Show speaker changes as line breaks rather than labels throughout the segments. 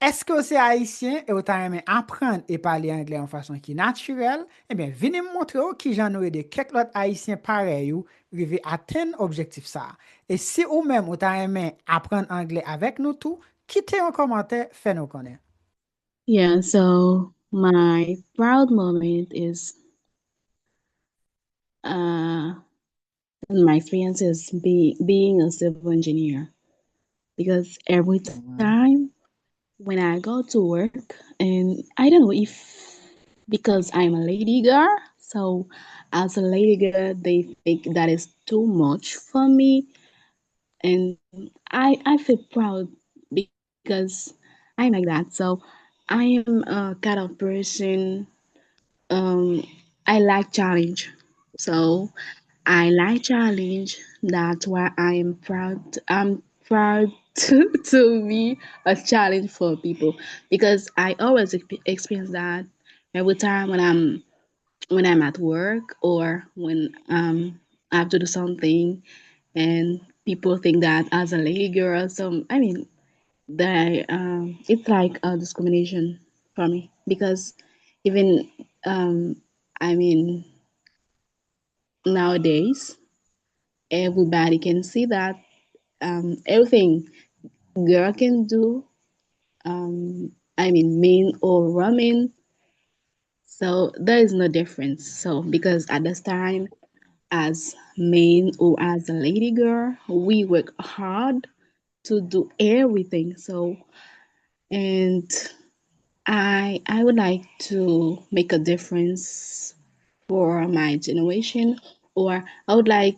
Est-ce que c'est haïtien et autant aimé apprendre et parler anglais en façon qui est naturelle? Eh bien, venez me montrer qui j'en aurais de quelques autres haïtiens pareils ou arriver à atteindre l'objectif ça. Et si ou même autant aimé apprendre anglais avec nous tout, quittez un commentaire, faites-nous connaître.
Yeah, so my proud moment is uh in my experience is being a civil engineer because every
Mhm.
time when I go to work, and I don't know if because I'm a lady girl, so as a lady girl they think that is too much for me, and I feel proud because I'm like that. So I am a kind of person, um I like challenge. So I like challenge. That's why I'm proud to be a challenge for people because I always experience that every time when I'm at work or when I have to do something, and people think that as a lady girl, so I mean that it's like a discrimination for me because even um I mean nowadays everybody can see that everything girl can do, I mean men or women, so there is no difference. So because at this time as men or as a lady girl we work hard to do everything. So and I would like to make a difference for my generation, or I would like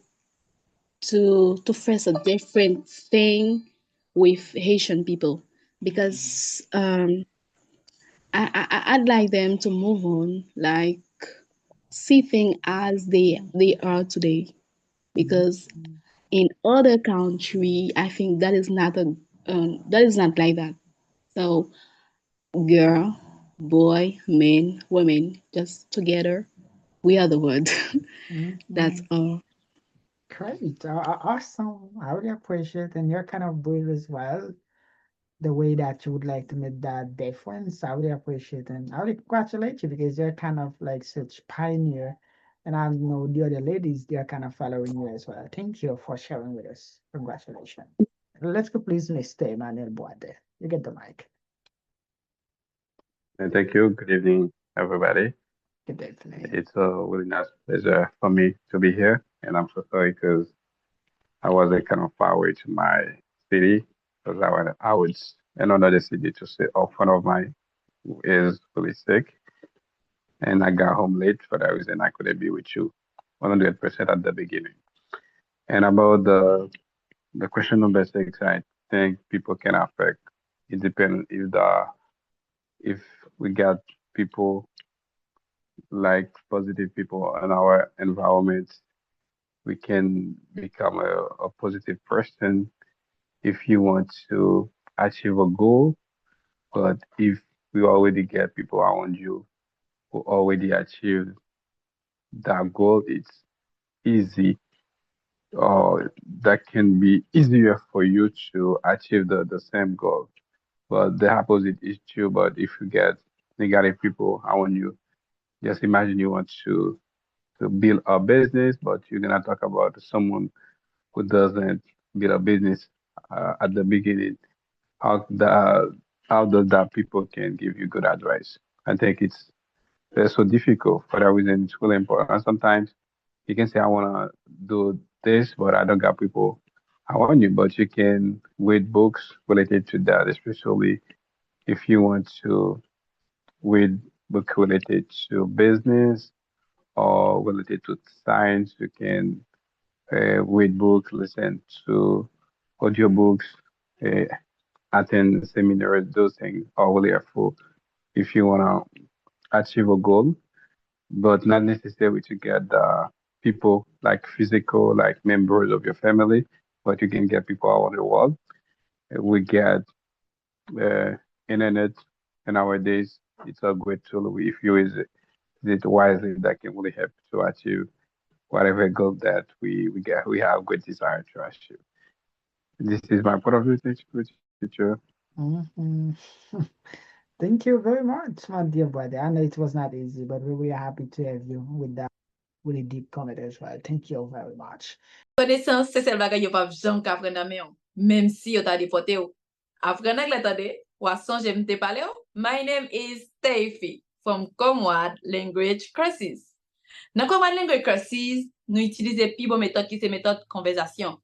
to face a different thing with Haitian people because I'd like them to move on, like see things as they are today. Because
Mhm.
in other country, I think that is not like that. So girl, boy, men, women, just together, we are the world. That's
Mhm.
all.
Great. Awesome. I really appreciate and you're kind of brave as well. The way that you would like to make that difference. I really appreciate it. And I really congratulate you because you're kind of like such pioneer. And I know the other ladies, they are kind of following you as well. Thank you for sharing with us. Congratulations. Let's go please Mr. Emmanuel Boade. You get the mic.
And thank you. Good evening, everybody.
Good evening.
It's a really nice pleasure for me to be here. And I'm so sorry because I was kind of far away to my city because I was in another city to see a friend of mine who is really sick. And I got home late for that reason I couldn't be with you 100% at the beginning. And about the question number six, I think people can affect. It depends if we got people like positive people in our environment, we can become a positive person if you want to achieve a goal. But if you already get people around you who already achieved that goal, it's easy or that can be easier for you to achieve the same goal. But the opposite is true. But if you get negative people around you, just imagine you want to build a business, but you're gonna talk about someone who doesn't build a business at the beginning. How the how does that people can give you good advice? I think it's so difficult for that reason. It's really important. Sometimes you can say I wanna do this, but I don't got people around you. But you can read books related to that, especially if you want to read book related to business or related to science. You can read books, listen to audiobooks, uh, attend seminars. Those things are really helpful if you want to achieve a goal, but not necessarily to get people like physical, like members of your family, but you can get people around the world. We get uh, internet, and nowadays it's a great tool if you use it wisely that can really help to achieve whatever goal that we have good desire to achieve. This is my point of view, teacher.
Mhm. Thank you very much, my dear brother. I know it was not easy, but we were happy to have you with that really deep comment as well. Thank you very much.
Connaissance, c'est celle bagay yo pa jam ka apprendre dans men yo. Même si yo ta deporté yo. Apprendre anglais tande, ou a sonje mte pale yo. My name is Steffi from Comwad Language Courses. Dans Comwad Language Courses, nous utilisons pi bon méthode qui c'est méthode conversation.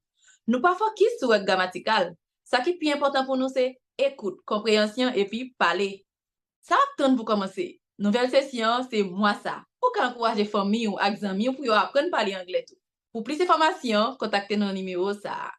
Nous pas focus sur grammatical. Ça qui est plus important pour nous c'est écoute, compréhension et puis parler. Ça attend pour commencer. Nouvelle session, c'est moi ça. Pour encourager famille ou amis pour apprendre à parler anglais tout. Pour plus d'informations, contactez nos numéros ça.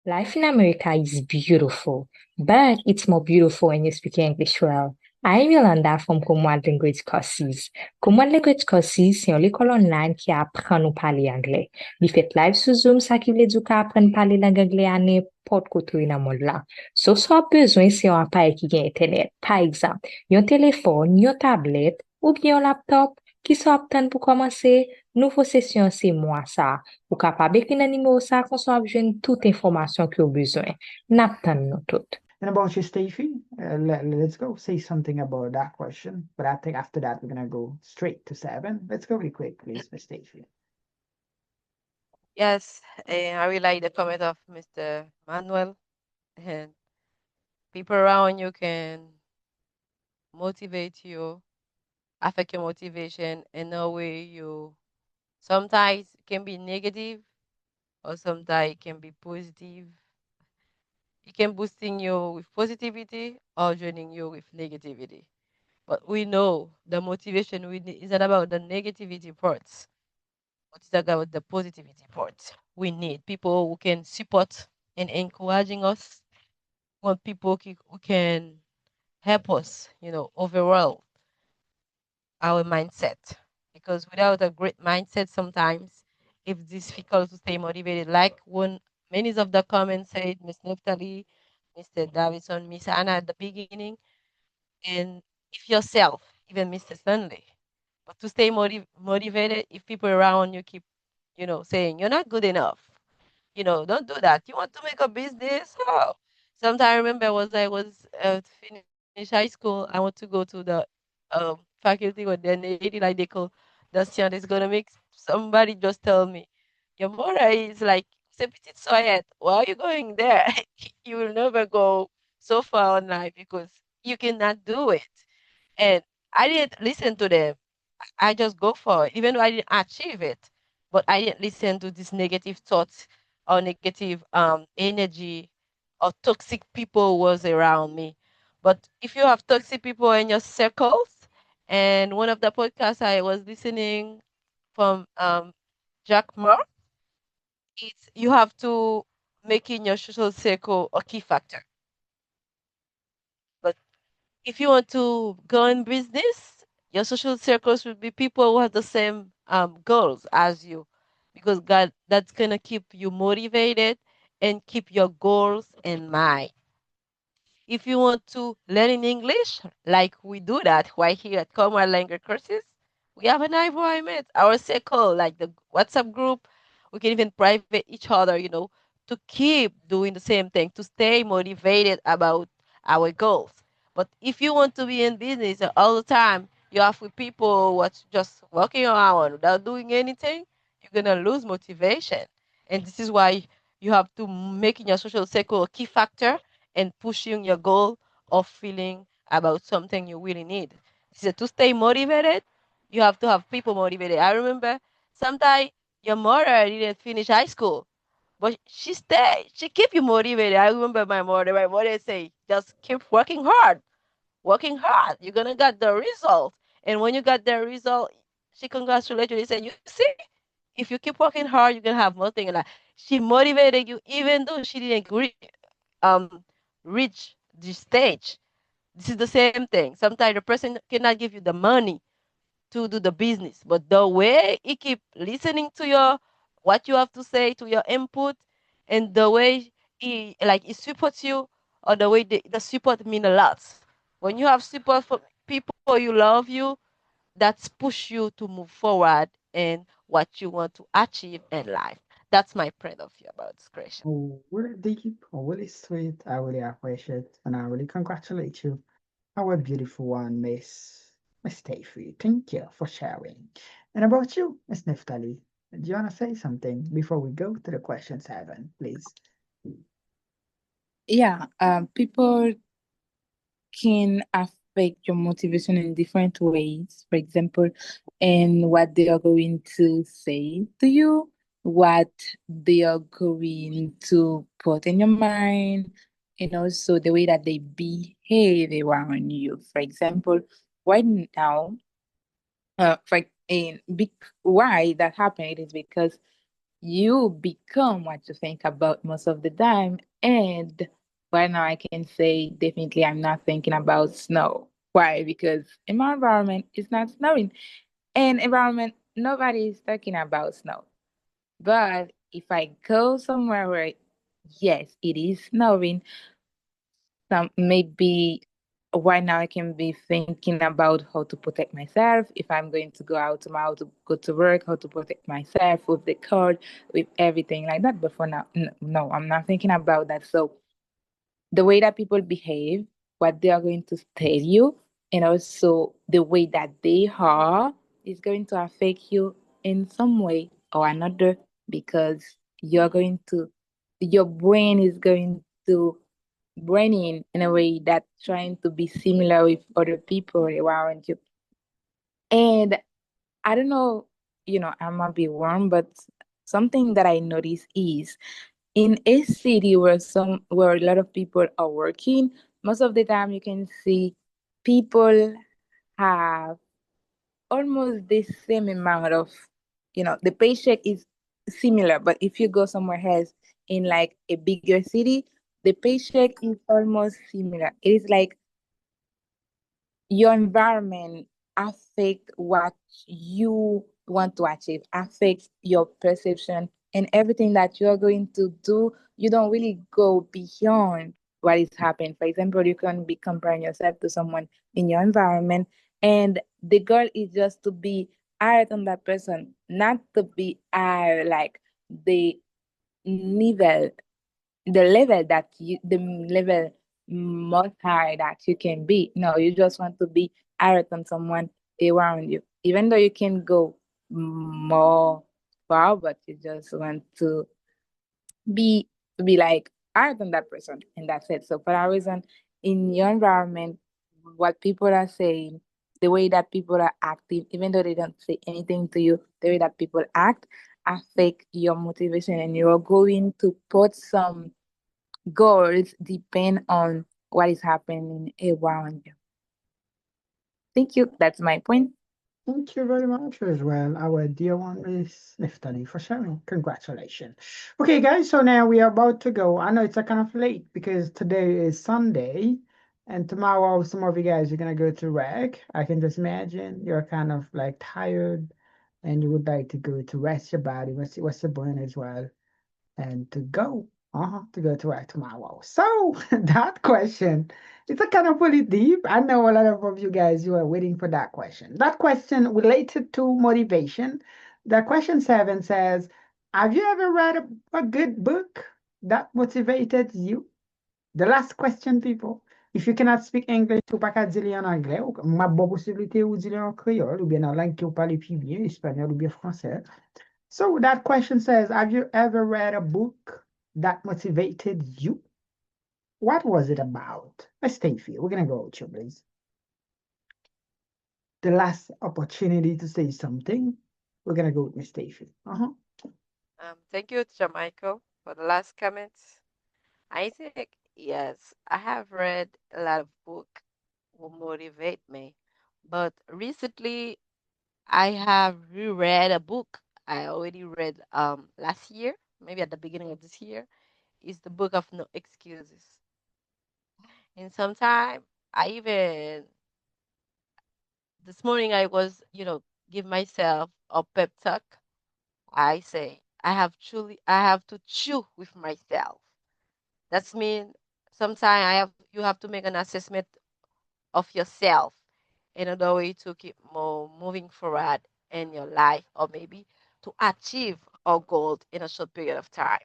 Life in America is beautiful, but it's more beautiful when you speak English well. I'm Yolanda from Commonwealth Language Courses. Commonwealth Language Courses, c'est une école online qui apprend nous parler anglais. Il fait live sur Zoom, ça qui veut dire qu'apprendre à parler langue anglais à n'importe côté dans le monde là. So, soit besoin, c'est un appareil qui a Internet. Par exemple, un téléphone, une tablette ou bien un laptop qui sont aptes pour commencer. Nouveau session, c'est moi ça. Ou capable d'écrire dans le numéro ça, qu'on soit besoin toute information que vous avez besoin. N'attend nous toutes.
And about you, Steffi, let's go say something about that question. But I think after that, we're going to go straight to 7. Let's go really quick, please, Miss Steffi.
Yes, I really like the comment of Mr. Manuel. And people around you can motivate you, affect your motivation in a way you sometimes can be negative or sometimes it can be positive. It can boosting you with positivity or draining you with negativity. But we know the motivation we need is not about the negativity parts, but it's about the positivity parts. We need people who can support and encouraging us. Want people who can help us, overall our mindset. Because without a great mindset, sometimes it's difficult to stay motivated. Like when many of the comments said, Miss Neftali, Mr. Davidson, Miss Anna at the beginning, and if yourself, even Mr. Stanley, but to stay motivated, if people around you keep, saying you're not good enough, don't do that. You want to make a business? Oh. Sometimes I remember I was to finish high school, I want to go to the faculty or the lady like they call the student is gonna make somebody just tell me, your mother is like c'est petite soyette. Why are you going there? You will never go so far in life because you cannot do it. And I didn't listen to them. I just go for it, even though I didn't achieve it. But I didn't listen to these negative thoughts or negative energy or toxic people was around me. But if you have toxic people in your circles, and one of the podcasts I was listening from Jack Ma, it's you have to make in your social circle a key factor. But if you want to go in business, your social circles will be people who have the same goals as you, because God, that's gonna keep you motivated and keep your goals in mind. If you want to learn in English, like we do that right here at Common Language Courses, we have an environment, our circle, like the WhatsApp group. We can even private each other, to keep doing the same thing, to stay motivated about our goals. But if you want to be in business all the time, you have with people what's just walking around without doing anything, you're gonna lose motivation. And this is why you have to make in your social circle a key factor and pushing your goal of feeling about something you really need. So to stay motivated, you have to have people motivated. I remember sometimes your mother didn't finish high school, but she stayed. She keep you motivated. I remember my mother. My mother say, just keep working hard, working hard. You're gonna get the result. And when you got the result, she congratulated you. She said, you see, if you keep working hard, you're gonna have nothing. And she motivated you, even though she didn't um reach this stage. This is the same thing. Sometimes the person cannot give you the money to do the business, but the way he keep listening to your what you have to say, to your input, and the way he supports you, or the way the support mean a lot. When you have support from people you love you, that's push you to move forward in what you want to achieve in life. that's my point of view about this question.
Oh, really deep, really sweet. I really appreciate and I really congratulate you. Our beautiful one, Miss Stacey. Thank you for sharing. And about you, Miss Neftali, do you want to say something before we go to the question 7, please?
Yeah, people can affect your motivation in different ways. For example, in what they are going to say to you, what they are going to put in your mind, and also the way that they behave around you. For example, right now, for in big why that happened is because you become what you think about most of the time. And right now, I can say definitely I'm not thinking about snow. Why? Because in my environment, it's not snowing. And environment, nobody is talking about snow. But if I go somewhere where, yes, it is snowing, some maybe right now I can be thinking about how to protect myself if I'm going to go out tomorrow to go to work, how to protect myself with the code, with everything like that. But for now, no, I'm not thinking about that. So the way that people behave, what they are going to tell you, and also the way that they are is going to affect you in some way or another because you're going to, your brain is going to brain in a way that trying to be similar with other people around you. And I don't know, I might be wrong, but something that I notice is in a city where a lot of people are working, most of the time you can see people have almost the same amount of, the paycheck is similar, but if you go somewhere else in like a bigger city, the paycheck is almost similar. It is like your environment affect what you want to achieve, affects your perception and everything that you are going to do. You don't really go beyond what is happening. For example, you can be comparing yourself to someone in your environment, and the goal is just to be higher than that person, not to be higher like the level the level most high that you can be. No, you just want to be higher than someone around you. Even though you can go more far, but you just want be to be like higher than that person, and that's it. So for that reason, in your environment, what people are saying, the way that people are acting, even though they don't say anything to you, the way that people act affect your motivation, and you're going to put some goals depend on what is happening around you. Thank you. That's my point.
Thank you very much as well, our dear one, Miss Neftali, for sharing. Congratulations. Okay, guys, so now we are about to go. I know it's a kind of late because today is Sunday, and tomorrow some of you guys are gonna go to work. I can just imagine you're kind of like tired and you would like to go to rest your body, what's the brain as well, and to go to work tomorrow. So that question, it's a kind of really deep. I know a lot of you guys, you are waiting for that question. That question related to motivation. The question 7 says, have you ever read a good book that motivated you? The last question, people. If you cannot speak English, ou pas qu'à dire en anglais, ou ma bonne possibilité ou dire en créole, ou bien en langue que vous parlez plus bien, espagnol ou bien français. So that question says, have you ever read a book that motivated you? What was it about? Let's Stacey, we're gonna go with you, please. The last opportunity to say something. We're gonna go with Miss Stacey.
Thank you, Michael, for the last comments. I think yes, I have read a lot of book will motivate me, but recently I have reread a book I already read last year, maybe at the beginning of this year. Is the book of No Excuses. And sometime I even this morning I was, give myself a pep talk. I say I have to chew with myself. That's mean sometimes you have to make an assessment of yourself in order way to keep more moving forward in your life or maybe to achieve our goal in a short period of time.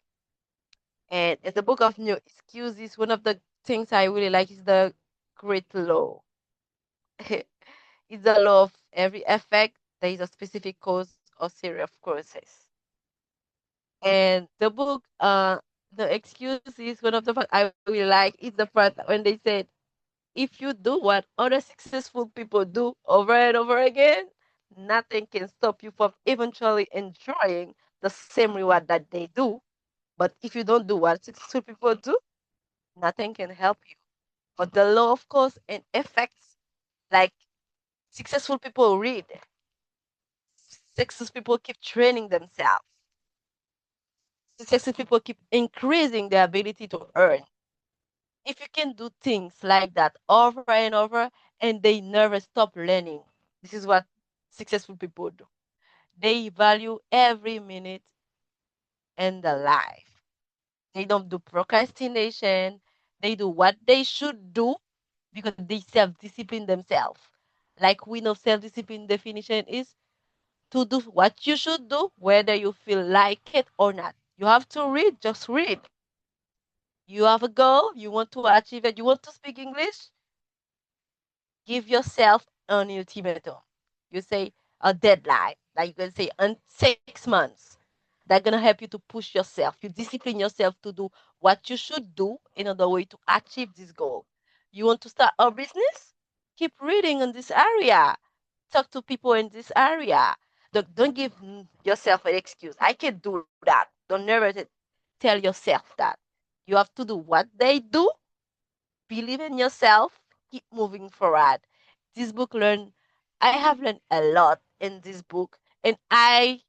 And it's the book of No Excuses. One of the things I really like is the great law. It's the law of every effect. There is a specific cause or series of causes. And the book, The Excuses, one of the part I really like is the part when they said, if you do what other successful people do over and over again, nothing can stop you from eventually enjoying the same reward that they do. But if you don't do what successful people do, nothing can help you. But the law of cause and effects, like successful people read, successful people keep training themselves, successful people keep increasing their ability to earn. If you can do things like that over and over and they never stop learning, this is what successful people do. They value every minute in their life. They don't do procrastination. They do what they should do because they self-discipline themselves. Like we know self-discipline definition is to do what you should do, whether you feel like it or not. You have to read, just read. You have a goal, you want to achieve it, you want to speak English, give yourself an ultimatum. You say a deadline, like you can say in 6 months. That's gonna help you to push yourself. You discipline yourself to do what you should do in order way to achieve this goal. You want to start a business? Keep reading in this area. Talk to people in this area. Don't give yourself an excuse. I can't do that. Don't never tell yourself that. You have to do what they do, believe in yourself, keep moving forward. This book I have learned a lot in this book, and I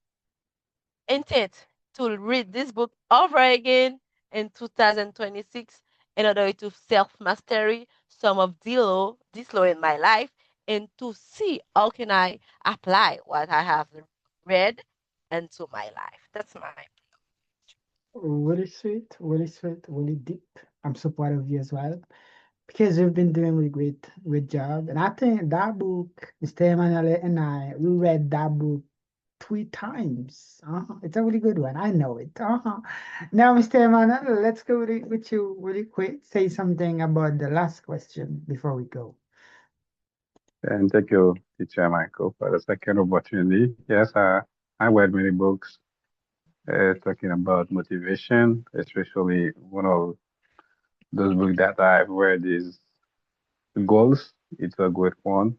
intend to read this book over again in 2026 in order to self-mastery some of this law in my life and to see how can I apply what I have read into my life. That's my
Really sweet, really deep. I'm so proud of you as well because you've been doing really great job. And I think that book, Mr. Emmanuel and I, we read that book 3 times. It's a really good one. I know it. Now, Mr. Emmanuel, let's go with you really quick. Say something about the last question before we go.
And thank you, Teacher Michael, for the second opportunity. Yes, I read many books talking about motivation, especially one of those books that I've read is Goals. It's a great one.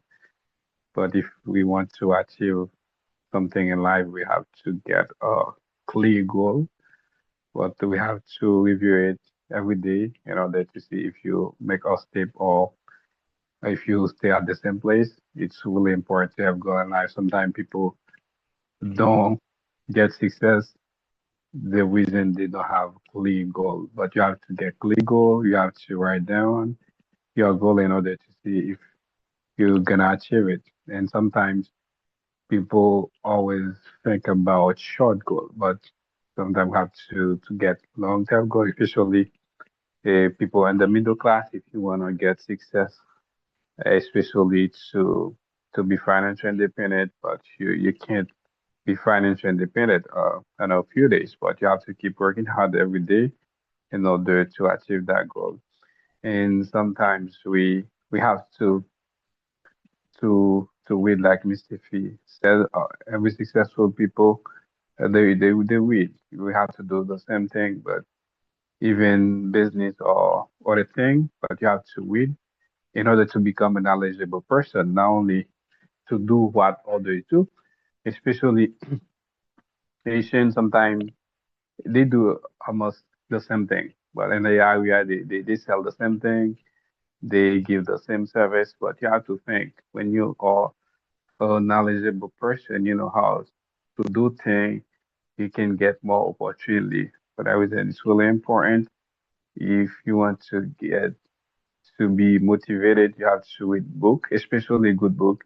But if we want to achieve something in life, we have to get a clear goal, but we have to review it every day in order to see if you make a step or if you stay at the same place. It's really important to have goal in life. Sometimes people don't get success the reason they don't have clear goal. But you have to get clear goal. You have to write down your goal in order to see if you're gonna achieve it. And sometimes people always think about short goal, but sometimes we have to get long term goal, especially people in the middle class. If you wanna get success, especially to be financially independent, but you can't be financially independent in a few days, but you have to keep working hard every day in order to achieve that goal. And sometimes we have to read like Mr. Fee said, every successful people they read. We have to do the same thing, but even business or other thing, but you have to read in order to become a knowledgeable person, not only to do what others do, especially Asians sometimes they do almost the same thing. But in the area they sell the same thing, they give the same service, but you have to think when you are a knowledgeable person, you know how to do things, you can get more opportunity. But I would say it's really important if you want to get to be motivated, you have to read book, especially good book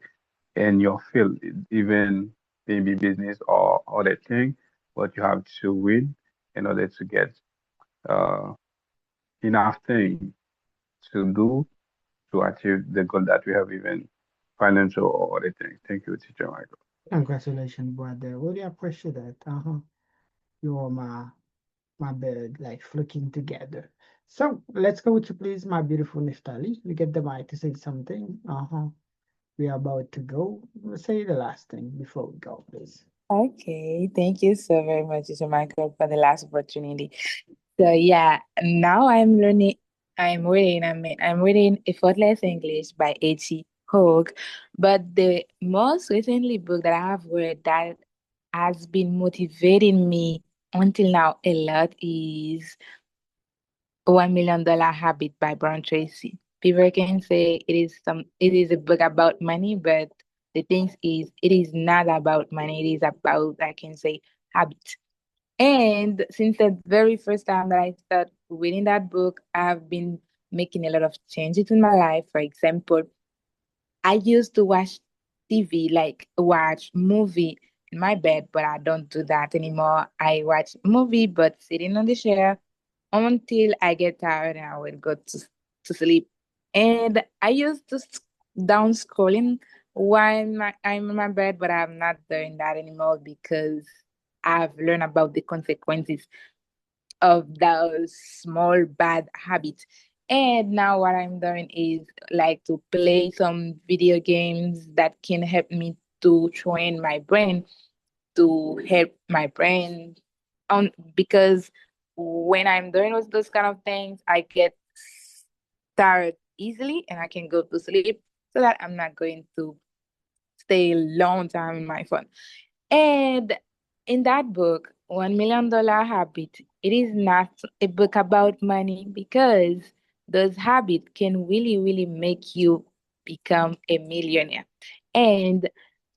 in your field, even maybe business or other thing, but you have to read in order to get uh, enough thing to do to achieve the goal that we have, even financial or other things. Thank you, Teacher Michael.
Congratulations, brother. Really appreciate that. You're my bird, like flocking together. So let's go with you, please, my beautiful Neftali. You get the mic to say something. We are about to go. Say the last thing before we go, please.
Okay, thank you so very much, Mr. Michael, for the last opportunity. So yeah, now I'm reading Effortless English by H.E. Hogg. But the most recently book that I have read that has been motivating me until now a lot is $1 Million Habit by Brian Tracy. People can say it is a book about money, but the thing is it is not about money, it is about, I can say, habit. And since the very first time that I started reading that book, I've been making a lot of changes in my life. For example, I used to watch TV, like watch movie in my bed, but I don't do that anymore. I watch movie, but sitting on the chair until I get tired and I will go to sleep. And I used to down scrolling while I'm in my bed, but I'm not doing that anymore because I've learned about the consequences of those small bad habits. And now what I'm doing is like to play some video games that can help me to train my brain, to help my brain on, because when I'm doing those kind of things, I get tired easily and I can go to sleep so that I'm not going to stay a long time in my phone. And in that book, $1 Million Habit, it is not a book about money because those habits can really, really make you become a millionaire. And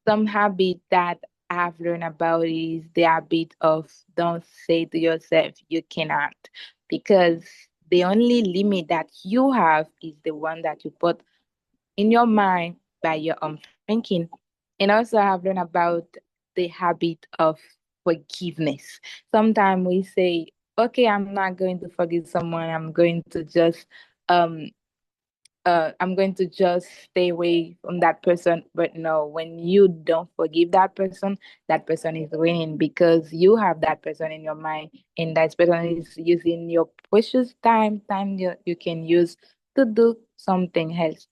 some habit that I've learned about is the habit of don't say to yourself you cannot, because the only limit that you have is the one that you put in your mind by your own thinking. And also, I've learned about the habit of forgiveness. Sometimes we say, okay, I'm not going to forgive someone, I'm going to just stay away from that person. But no, when you don't forgive that person is winning because you have that person in your mind, and that person is using your precious time you can use to do something else.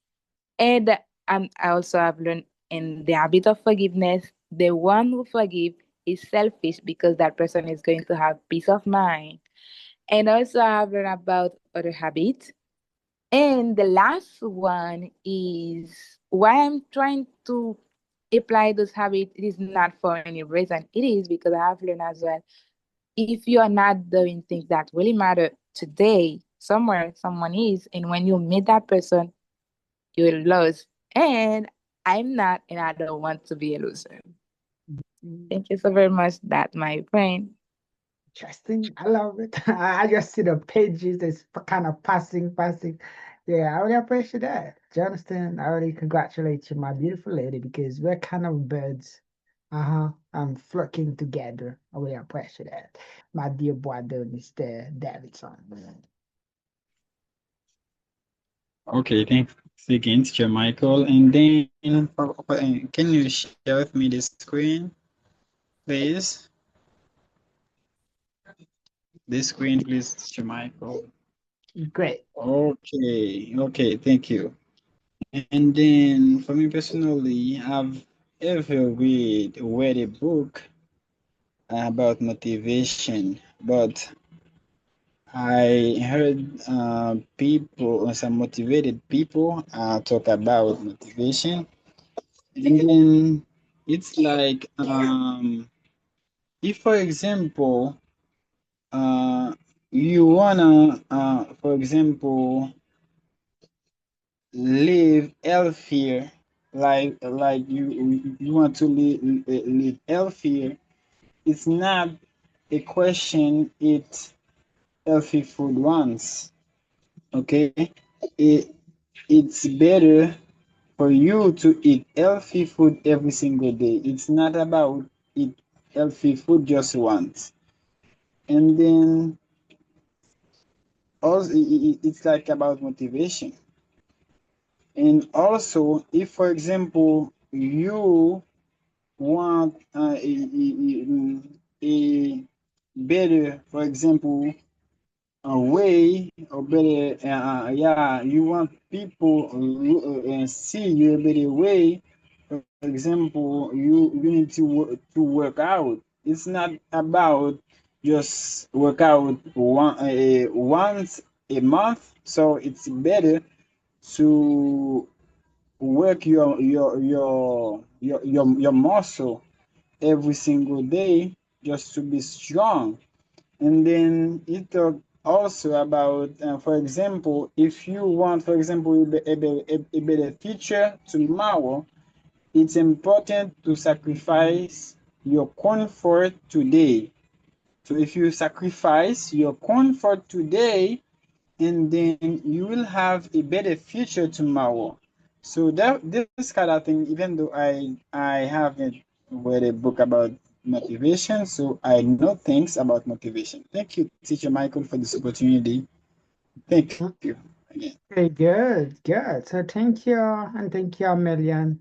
And I also have learned in the habit of forgiveness, the one who forgive is selfish because that person is going to have peace of mind. And also I have learned about other habits. And the last one is why I'm trying to apply those habits. It is not for any reason. It is because I have learned as well. If you are not doing things that really matter today, somewhere someone is, and when you meet that person, you will lose. And I'm not, and I don't want to be a loser. Thank you so very much, that my friend.
Interesting. I love it. I just see the pages that's kind of passing. Yeah, I really appreciate that. Jonathan, I really congratulate you, my beautiful lady, because we're kind of birds. I'm flocking together. I really appreciate that. My dear brother, Mr. Davidson.
Okay, thanks again, Teacher Michael. And then, can you share with me the screen, please? The screen, please, Teacher Michael.
Great.
Okay, thank you. And then, for me personally, I've ever read a book about motivation, but I heard some motivated people talk about motivation, and then it's like if, for example, you wanna, for example, live healthier, like you want to live healthier. It's not a question. It's healthy food once. Okay, it it's better for you to eat healthy food every single day. It's not about eat healthy food just once. And then also it's like about motivation. And also, if for example you want a better, for example, a way or better, yeah, you want people see you a better way. For example, you need to work out. It's not about just work out once a month. So it's better to work your muscle every single day just to be strong. And then it talk also about, for example, if you want, for example, a better future tomorrow, it's important to sacrifice your comfort today. So if you sacrifice your comfort today, and then you will have a better future tomorrow. So that this kind of thing, even though I haven't read a book about motivation, so I know things about motivation. Thank you, Teacher Michael, for this opportunity. Thank you again.
Okay, good, good. So thank you, and thank you a million.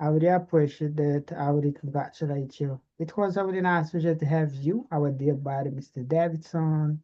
I really appreciate that. I really congratulate you. It was a really nice pleasure to have you, our dear buddy, Mr. Davidson.